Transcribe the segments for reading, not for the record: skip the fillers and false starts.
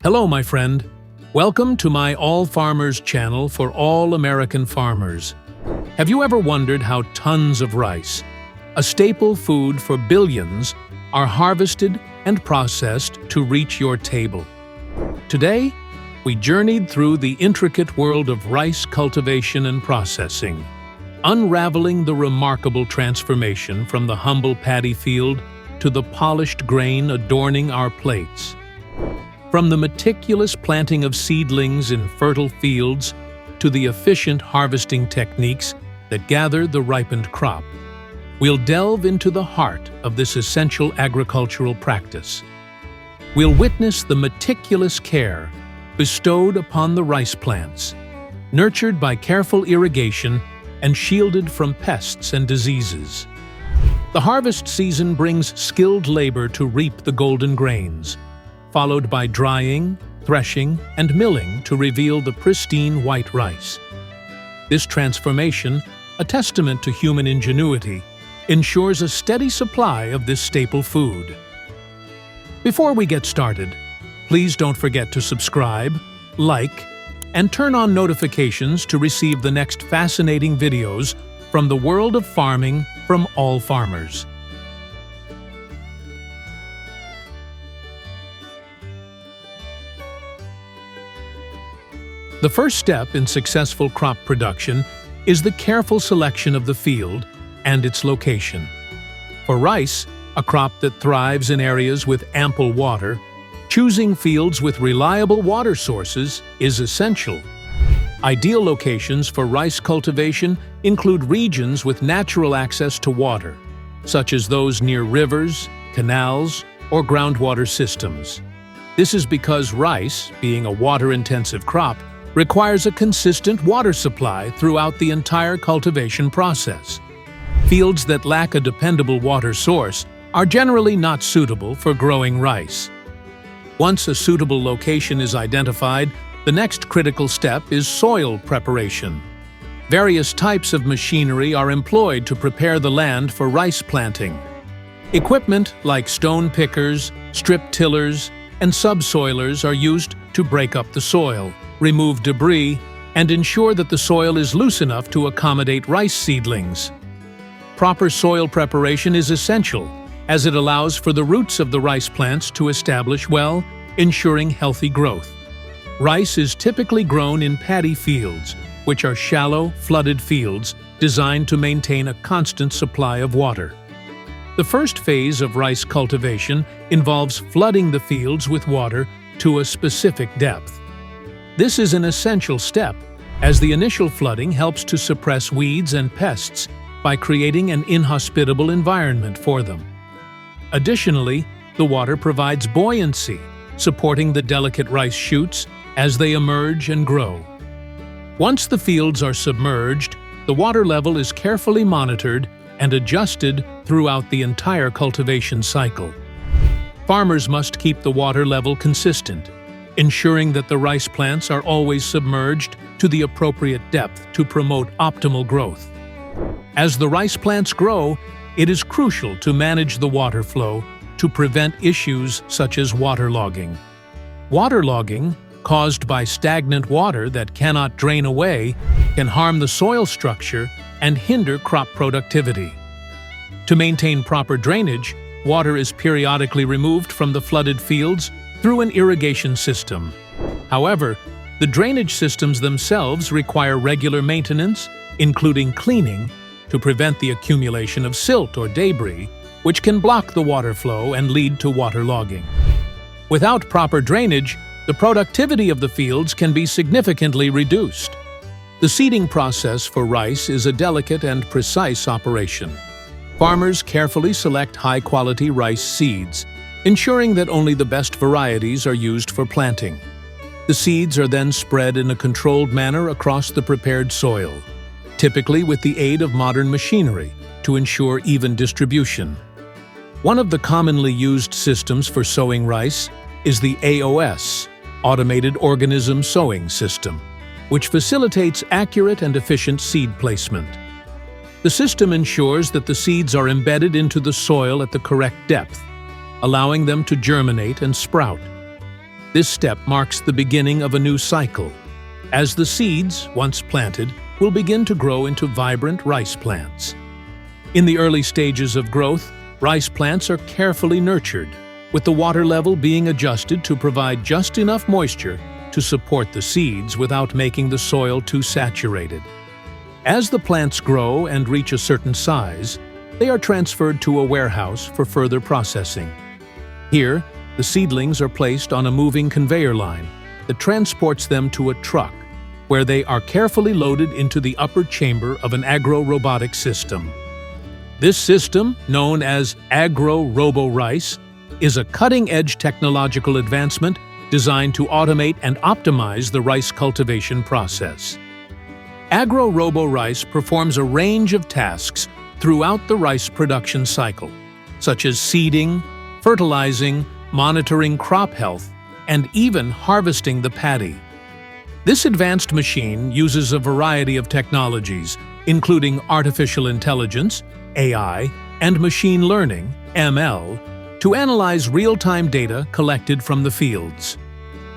Hello, my friend. Welcome to my All Farmers channel for all American farmers. Have you ever wondered how tons of rice, a staple food for billions, are harvested and processed to reach your table? Today, we journeyed through the intricate world of rice cultivation and processing, unraveling the remarkable transformation from the humble paddy field to the polished grain adorning our plates. From the meticulous planting of seedlings in fertile fields to the efficient harvesting techniques that gather the ripened crop, we'll delve into the heart of this essential agricultural practice. We'll witness the meticulous care bestowed upon the rice plants, nurtured by careful irrigation and shielded from pests and diseases. The harvest season brings skilled labor to reap the golden grains, followed by drying, threshing, and milling to reveal the pristine white rice. This transformation, a testament to human ingenuity, ensures a steady supply of this staple food. Before we get started, please don't forget to subscribe, like, and turn on notifications to receive the next fascinating videos from the world of farming from all farmers. The first step in successful crop production is the careful selection of the field and its location. For rice, a crop that thrives in areas with ample water, choosing fields with reliable water sources is essential. Ideal locations for rice cultivation include regions with natural access to water, such as those near rivers, canals, or groundwater systems. This is because rice, being a water-intensive crop, requires a consistent water supply throughout the entire cultivation process. Fields that lack a dependable water source are generally not suitable for growing rice. Once a suitable location is identified, the next critical step is soil preparation. Various types of machinery are employed to prepare the land for rice planting. Equipment like stone pickers, strip tillers, and subsoilers are used to break up the soil, remove debris, and ensure that the soil is loose enough to accommodate rice seedlings. Proper soil preparation is essential, as it allows for the roots of the rice plants to establish well, ensuring healthy growth. Rice is typically grown in paddy fields, which are shallow, flooded fields designed to maintain a constant supply of water. The first phase of rice cultivation involves flooding the fields with water to a specific depth. This is an essential step, as the initial flooding helps to suppress weeds and pests by creating an inhospitable environment for them. Additionally, the water provides buoyancy, supporting the delicate rice shoots as they emerge and grow. Once the fields are submerged, the water level is carefully monitored and adjusted throughout the entire cultivation cycle. Farmers must keep the water level consistent, ensuring that the rice plants are always submerged to the appropriate depth to promote optimal growth. As the rice plants grow, it is crucial to manage the water flow to prevent issues such as waterlogging. Waterlogging, caused by stagnant water that cannot drain away, can harm the soil structure and hinder crop productivity. To maintain proper drainage, water is periodically removed from the flooded fields through an irrigation system. However, the drainage systems themselves require regular maintenance, including cleaning, to prevent the accumulation of silt or debris, which can block the water flow and lead to waterlogging. Without proper drainage, the productivity of the fields can be significantly reduced. The seeding process for rice is a delicate and precise operation. Farmers carefully select high-quality rice seeds, ensuring that only the best varieties are used for planting. The seeds are then spread in a controlled manner across the prepared soil, typically with the aid of modern machinery, to ensure even distribution. One of the commonly used systems for sowing rice is the AOS, Automated Organism Sowing System, which facilitates accurate and efficient seed placement. The system ensures that the seeds are embedded into the soil at the correct depth, allowing them to germinate and sprout. This step marks the beginning of a new cycle, as the seeds, once planted, will begin to grow into vibrant rice plants. In the early stages of growth, rice plants are carefully nurtured, with the water level being adjusted to provide just enough moisture to support the seeds without making the soil too saturated. As the plants grow and reach a certain size, they are transferred to a warehouse for further processing. Here, the seedlings are placed on a moving conveyor line that transports them to a truck, where they are carefully loaded into the upper chamber of an agro-robotic system. This system, known as Agro-Robo-Rice, is a cutting-edge technological advancement designed to automate and optimize the rice cultivation process. Agro-Robo-Rice performs a range of tasks throughout the rice production cycle, such as seeding, fertilizing, monitoring crop health, and even harvesting the paddy. This advanced machine uses a variety of technologies, including artificial intelligence, AI, and machine learning, ML, to analyze real-time data collected from the fields.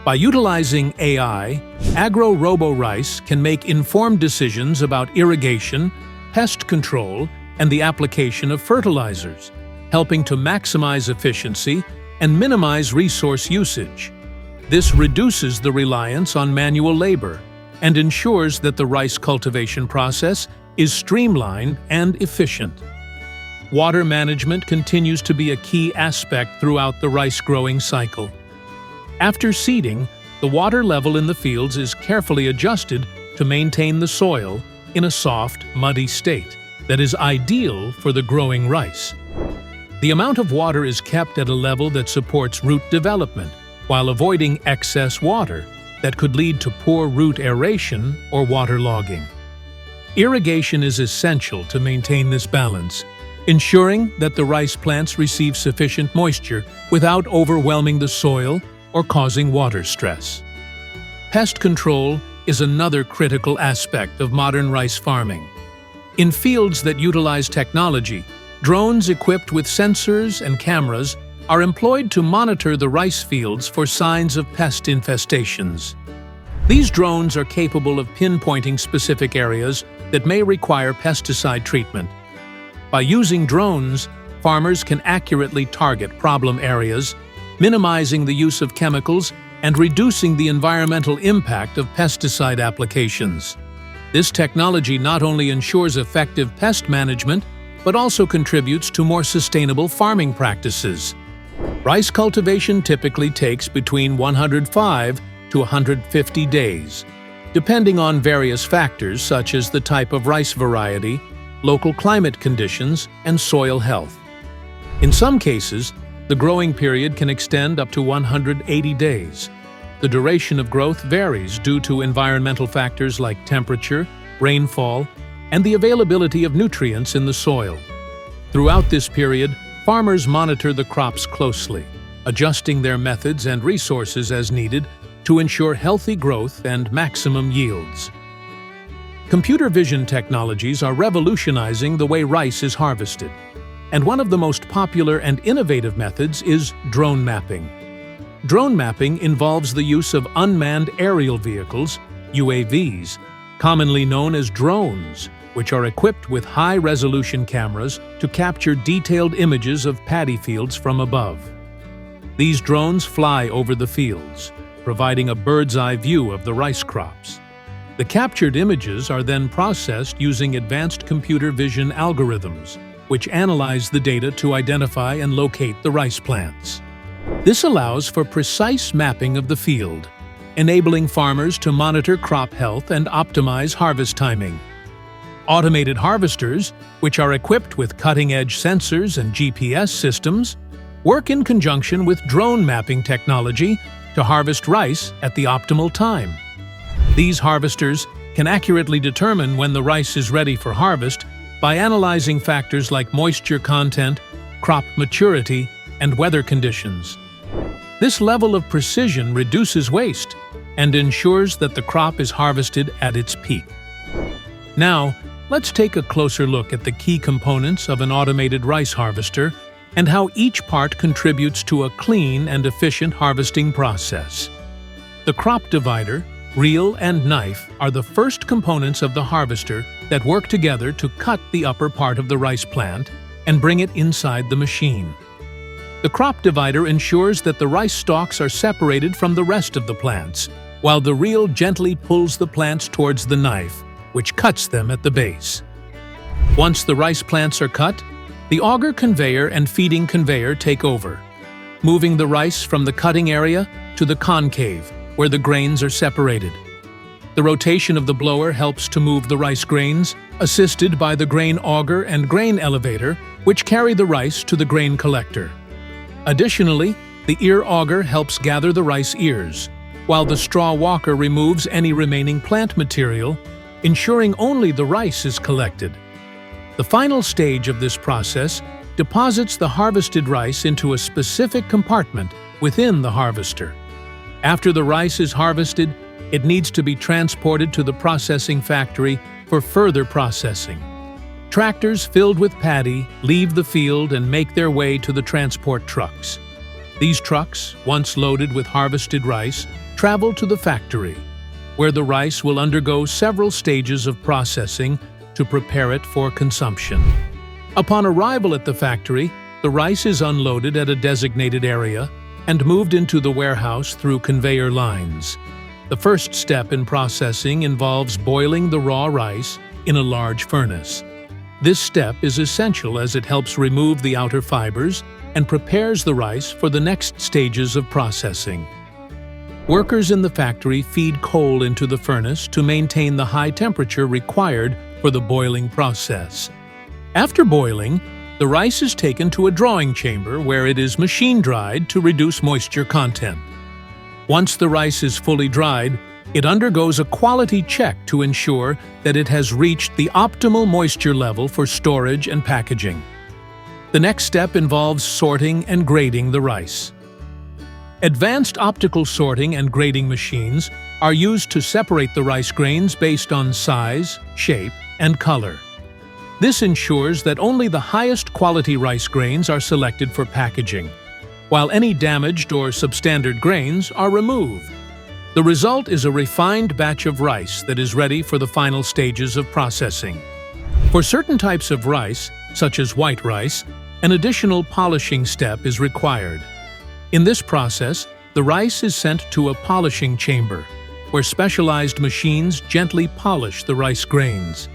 By utilizing AI, Agro-Robo-Rice can make informed decisions about irrigation, pest control, and the application of fertilizers, helping to maximize efficiency and minimize resource usage. This reduces the reliance on manual labor and ensures that the rice cultivation process is streamlined and efficient. Water management continues to be a key aspect throughout the rice growing cycle. After seeding, the water level in the fields is carefully adjusted to maintain the soil in a soft, muddy state that is ideal for the growing rice. The amount of water is kept at a level that supports root development while avoiding excess water that could lead to poor root aeration or waterlogging. Irrigation is essential to maintain this balance, ensuring that the rice plants receive sufficient moisture without overwhelming the soil or causing water stress. Pest control is another critical aspect of modern rice farming. In fields that utilize technology, drones equipped with sensors and cameras are employed to monitor the rice fields for signs of pest infestations. These drones are capable of pinpointing specific areas that may require pesticide treatment. By using drones, farmers can accurately target problem areas, minimizing the use of chemicals and reducing the environmental impact of pesticide applications. This technology not only ensures effective pest management, but also contributes to more sustainable farming practices. Rice cultivation typically takes between 105 to 150 days, depending on various factors such as the type of rice variety, local climate conditions, and soil health. In some cases, the growing period can extend up to 180 days. The duration of growth varies due to environmental factors like temperature, rainfall, and the availability of nutrients in the soil. Throughout this period, farmers monitor the crops closely, adjusting their methods and resources as needed to ensure healthy growth and maximum yields. Computer vision technologies are revolutionizing the way rice is harvested, and one of the most popular and innovative methods is drone mapping. Drone mapping involves the use of unmanned aerial vehicles, UAVs, commonly known as drones, which are equipped with high-resolution cameras to capture detailed images of paddy fields from above. These drones fly over the fields, providing a bird's-eye view of the rice crops. The captured images are then processed using advanced computer vision algorithms, which analyze the data to identify and locate the rice plants. This allows for precise mapping of the field, enabling farmers to monitor crop health and optimize harvest timing. Automated harvesters, which are equipped with cutting-edge sensors and GPS systems, work in conjunction with drone mapping technology to harvest rice at the optimal time. These harvesters can accurately determine when the rice is ready for harvest by analyzing factors like moisture content, crop maturity, and weather conditions. This level of precision reduces waste and ensures that the crop is harvested at its peak. Now, let's take a closer look at the key components of an automated rice harvester and how each part contributes to a clean and efficient harvesting process. The crop divider, reel, and knife are the first components of the harvester that work together to cut the upper part of the rice plant and bring it inside the machine. The crop divider ensures that the rice stalks are separated from the rest of the plants, while the reel gently pulls the plants towards the knife, which cuts them at the base. Once the rice plants are cut, the auger conveyor and feeding conveyor take over, moving the rice from the cutting area to the concave, where the grains are separated. The rotation of the blower helps to move the rice grains, assisted by the grain auger and grain elevator, which carry the rice to the grain collector. Additionally, the ear auger helps gather the rice ears, while the straw walker removes any remaining plant material, ensuring only the rice is collected. The final stage of this process deposits the harvested rice into a specific compartment within the harvester. After the rice is harvested, it needs to be transported to the processing factory for further processing. Tractors filled with paddy leave the field and make their way to the transport trucks. These trucks, once loaded with harvested rice, travel to the factory, where the rice will undergo several stages of processing to prepare it for consumption. Upon arrival at the factory, the rice is unloaded at a designated area and moved into the warehouse through conveyor lines. The first step in processing involves boiling the raw rice in a large furnace. This step is essential as it helps remove the outer fibers and prepares the rice for the next stages of processing. Workers in the factory feed coal into the furnace to maintain the high temperature required for the boiling process. After boiling, the rice is taken to a drawing chamber where it is machine dried to reduce moisture content. Once the rice is fully dried, it undergoes a quality check to ensure that it has reached the optimal moisture level for storage and packaging. The next step involves sorting and grading the rice. Advanced optical sorting and grading machines are used to separate the rice grains based on size, shape, and color. This ensures that only the highest quality rice grains are selected for packaging, while any damaged or substandard grains are removed. The result is a refined batch of rice that is ready for the final stages of processing. For certain types of rice, such as white rice, an additional polishing step is required. In this process, the rice is sent to a polishing chamber, where specialized machines gently polish the rice grains.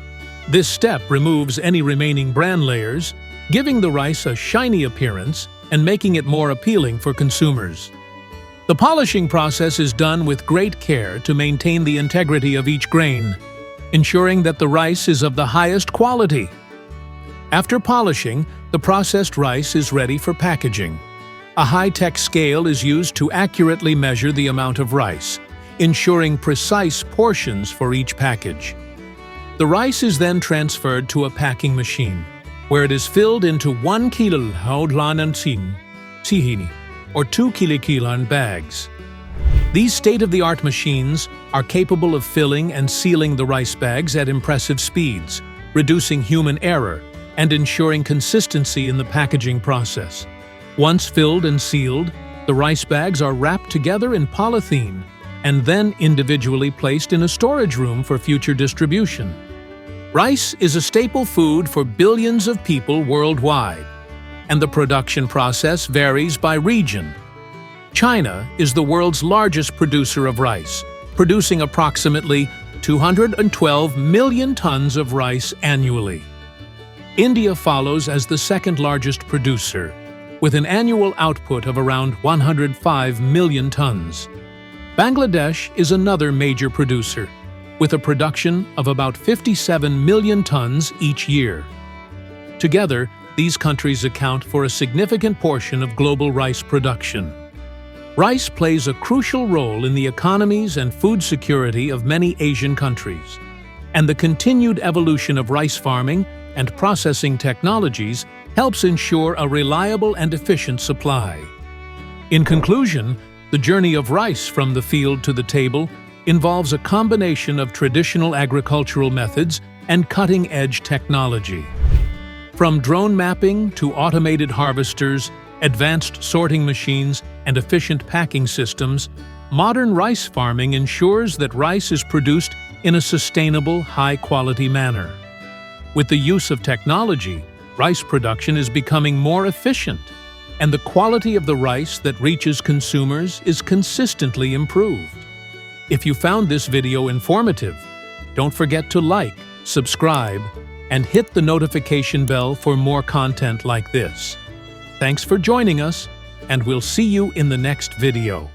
This step removes any remaining bran layers, giving the rice a shiny appearance and making it more appealing for consumers. The polishing process is done with great care to maintain the integrity of each grain, ensuring that the rice is of the highest quality. After polishing, the processed rice is ready for packaging. A high-tech scale is used to accurately measure the amount of rice, ensuring precise portions for each package. The rice is then transferred to a packing machine, where it is filled into 1 kilo haudlan sihini, or 2 kilokilan bags. These state-of-the-art machines are capable of filling and sealing the rice bags at impressive speeds, reducing human error and ensuring consistency in the packaging process. Once filled and sealed, the rice bags are wrapped together in polythene and then individually placed in a storage room for future distribution. Rice is a staple food for billions of people worldwide, and the production process varies by region. China is the world's largest producer of rice, producing approximately 212 million tons of rice annually. India follows as the second largest producer, with an annual output of around 105 million tons. Bangladesh is another major producer, with a production of about 57 million tons each year. Together, these countries account for a significant portion of global rice production. Rice plays a crucial role in the economies and food security of many Asian countries, and the continued evolution of rice farming and processing technologies helps ensure a reliable and efficient supply. In conclusion, the journey of rice from the field to the table involves a combination of traditional agricultural methods and cutting-edge technology. From drone mapping to automated harvesters, advanced sorting machines, and efficient packing systems, modern rice farming ensures that rice is produced in a sustainable, high-quality manner. With the use of technology, rice production is becoming more efficient, and the quality of the rice that reaches consumers is consistently improved. If you found this video informative, don't forget to like, subscribe, and hit the notification bell for more content like this. Thanks for joining us, and we'll see you in the next video.